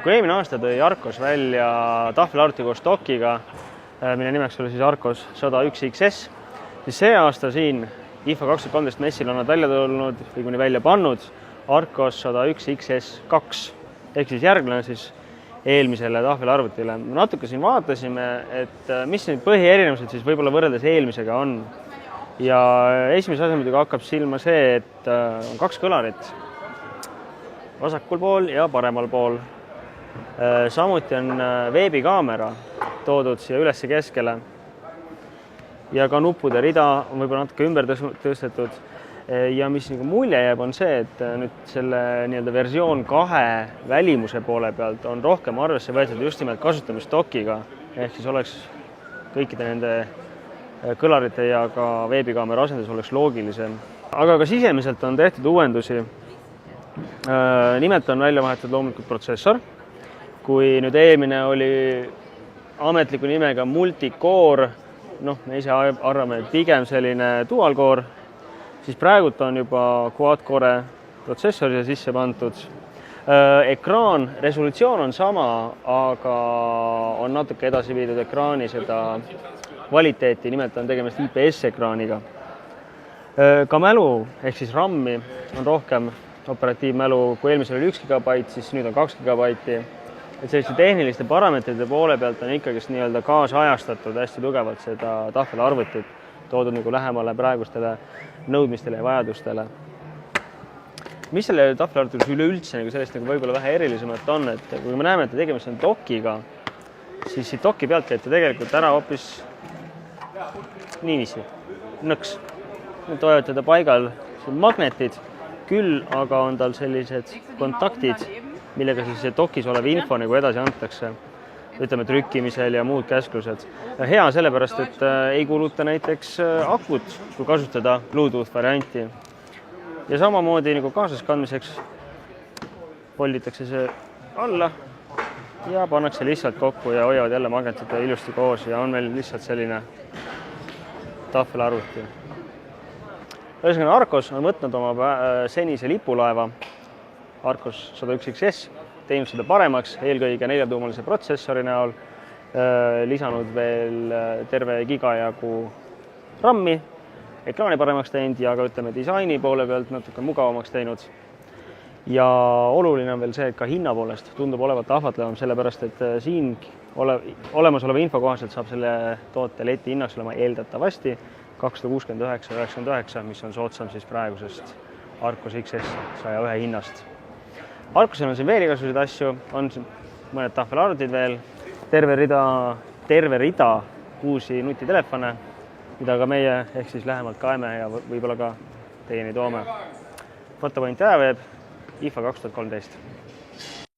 Kui eelmine aasta tõi Arcos välja tahvelarvuti koos dokiga, mille nimeks oli siis Arcos 101XS, siis see aasta siin IFA 2013 messil on nad välja tulnud või kuni välja pannud Arcos 101XS2 ehk siis järglane siis eelmisele tahvelarvutile. Natuke siin vaatasime, et mis need põhierinevused siis võib-olla võrreldes eelmisega on. Ja esimese asemudega hakkab silma see, et on kaks kõlarit vasakul pool ja paremal pool. Samuti on veebikaamera toodud siia üles keskele ja ka nuppude rida on võib-olla natuke ümber tõstetud. Ja mis mulje jääb, on see, et nüüd selle versioon 2 välimuse poole pealt on rohkem arvesse võetud just nimelt kasutamisdokiga, ehk siis oleks kõikide nende kõlarite ja ka veebikaamera asendus oleks loogilisem. Aga ka sisemiselt on tehtud uuendusi. Nimelt on välja vahetatud loomulikult protsessor. Kui nüüd eelmine oli ametliku nimega multicore, me ise arvame pigem selline dual-core, siis praegult on juba quad-core protsessori sisse pandud. Ekraan, resolutsioon on sama, aga on natuke edasi viidud ekraani seda kvaliteeti, nimelt on tegemist IPS-ekraaniga. Ka mälu ehk siis RAM-i on rohkem operatiivmälu, kui eelmisel oli 1 GB, siis nüüd on 2 GB. Et selliste tehniliste parametrite poole pealt on ikkagi kaasajastatud hästi tugevalt seda tahvelarvutit, toodud lähemale praegustele nõudmistele ja vajadustele. Mis selle tahvelarvutis üleüldse sellest võib-olla vähe erilisemat on, et kui me näeme, et tegemist on dokiga, siis siit doki pealt käib ta tegelikult ära hoopis niiviisi, nõks. Nüüd hoiavad teda paigal magnetid, küll aga on tal sellised kontaktid, millega siis dokis olev info edasi antakse, ütleme trükkimisel ja muud käsklused. Hea sellepärast, et ei kuluta näiteks akut, kui kasutada Bluetooth varianti. Ja samamoodi kaasas kandmiseks polditakse see alla ja pannakse lihtsalt kokku ja hoiavad jälle magnetid ilusti koos ja on meil lihtsalt selline tahvelarvuti. Ühesõnaga, Arcos on võtnud oma senise lipulaeva Arcos 101XS, teinud seda paremaks, eelkõige 4-tuumalise protsessori näol, lisanud veel terve gigajagu RAM-i, ekraani paremaks teinud ja ka disaini poole pealt natuke mugavamaks teinud. Ja oluline on veel see, et ka hinna poolest tundub olevat ahvatlevam, sellepärast et siin olemasoleva info kohaselt saab selle toote leti hinnaks olema eeldatavasti 269,99, mis on soodsam siis praegusest Arcos XS 101 hinnast. Arcosel on siin veel igasuguseid asju, on mõned tahvelarvutid veel, terve rida uusi nutitelefone, mida ka meie ehk siis lähemalt kaeme ja võib-olla ka teieni toome. Fotopoint Jääveeb, IFA 2013.